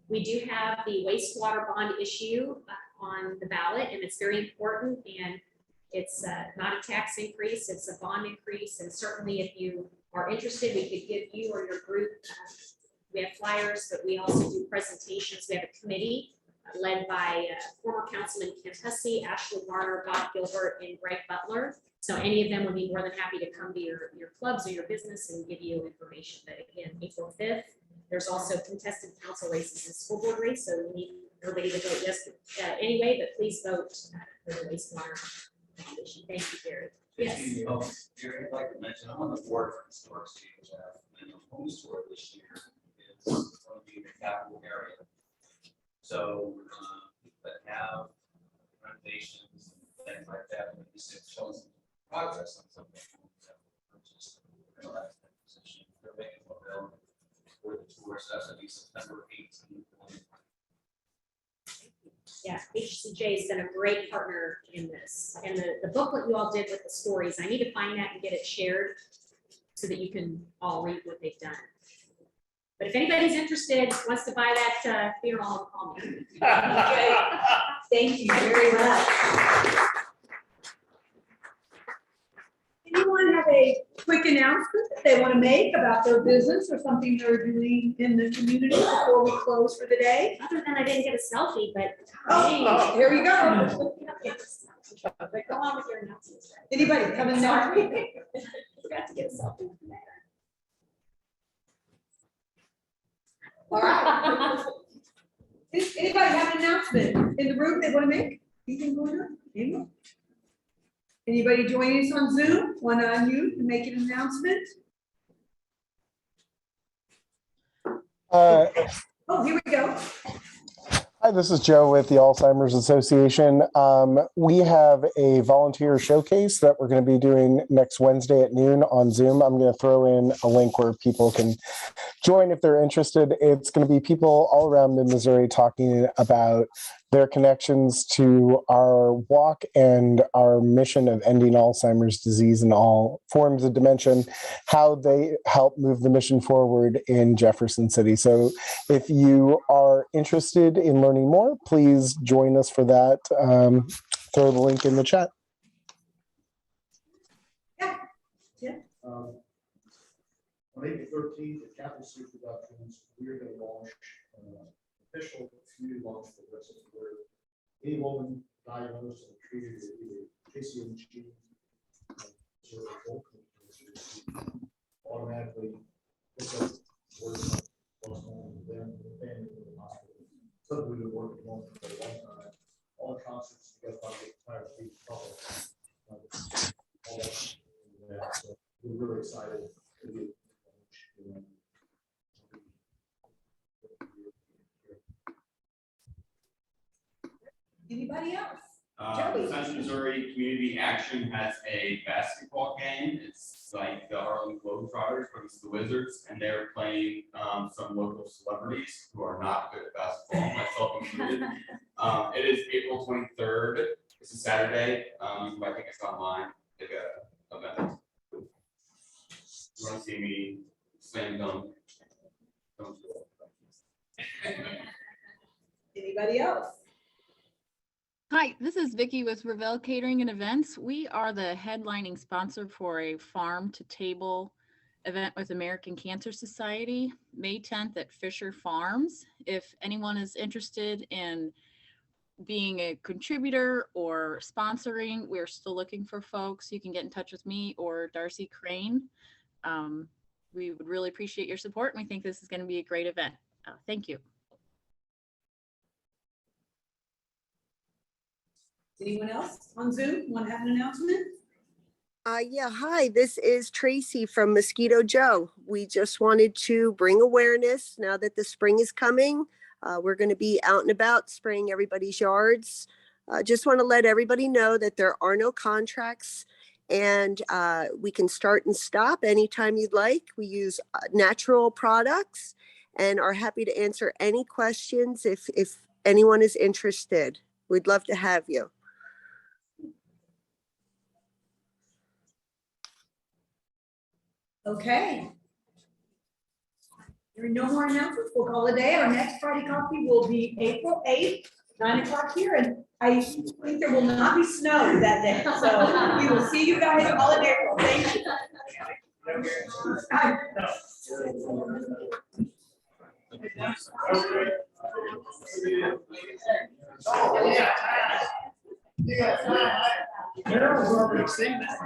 We do have the wastewater bond issue on the ballot, and it's very important. And it's not a tax increase, it's a bond increase. And certainly if you are interested, we could give you or your group, we have flyers, but we also do presentations. We have a committee led by former Councilman Kent Hussey, Ashley Garner, Bob Gilbert, and Greg Butler. So any of them would be more than happy to come to your clubs or your business and give you information. But again, April 5th, there's also contested council races and school board race. So we need everybody to vote yes anyway, but please vote for the wastewater foundation. Thank you, Gary. Yes. Gary, I'd like to mention, I'm on the board for historic change, and the home store this year is going to be in the capital area. So, but have renovations and things like that, and just showing some progress on some of the homes that were purchased. They're making more available for the tourists. That's going to be September 18th. Yeah, HCJ has been a great partner in this. And the booklet you all did with the stories, I need to find that and get it shared so that you can all read what they've done. But if anybody's interested, wants to buy that funeral home, call me. Okay. Thank you very much. Anyone have a quick announcement that they want to make about their business or something they're doing in the community before we close for the day? Other than I didn't get a selfie, but. Oh, here we go. Go on with your announcements. Anybody coming now? Forgot to get a selfie. All right. Anybody have an announcement in the room they want to make? Anything going on? Anyone? Anybody joining us on Zoom? Want to unmute and make an announcement? Oh, here we go. Hi, this is Joe with the Alzheimer's Association. We have a volunteer showcase that we're going to be doing next Wednesday at noon on Zoom. I'm going to throw in a link where people can join if they're interested. It's going to be people all around Mid-Missouri talking about their connections to our walk and our mission of ending Alzheimer's disease in all forms of dementia, how they help move the mission forward in Jefferson City. So if you are interested in learning more, please join us for that. Throw the link in the chat. On April 13th at Capital City Productions, we're going to launch official community launch for the rest of the world. Any woman diagnosed and treated with either KCMG automatically pick up what's on them, the family, in the hospital. Something we've been working on for a long time. All the concerts together, the entire people, all that. So we're really excited to get. Anybody else? Central Missouri Community Action has a basketball game. It's like the Harlem Globetrotters, but it's the Wizards, and they're playing some local celebrities who are not good at basketball, myself included. It is April 23rd. It's a Saturday. You can buy tickets online. They got an event. You want to see me slam dunk? Anybody else? Hi, this is Vicky with Revel Catering and Events. We are the headlining sponsor for a farm to table event with American Cancer Society, May 10th at Fisher Farms. If anyone is interested in being a contributor or sponsoring, we're still looking for folks. You can get in touch with me or Darcy Crane. We would really appreciate your support, and we think this is going to be a great event. Thank you. Anyone else on Zoom want to have an announcement? Yeah, hi, this is Tracy from Mosquito Joe. We just wanted to bring awareness now that the spring is coming. We're going to be out and about spraying everybody's yards. Just want to let everybody know that there are no contracts, and we can start and stop anytime you'd like. We use natural products and are happy to answer any questions if anyone is interested. We'd love to have you. Okay. There are no more announcements. We'll call it a day. Our next Friday coffee will be April 8th, 9 o'clock here. And I think there will not be snow that day. So we will see you guys all in April. Thank you. Carol's already seen that.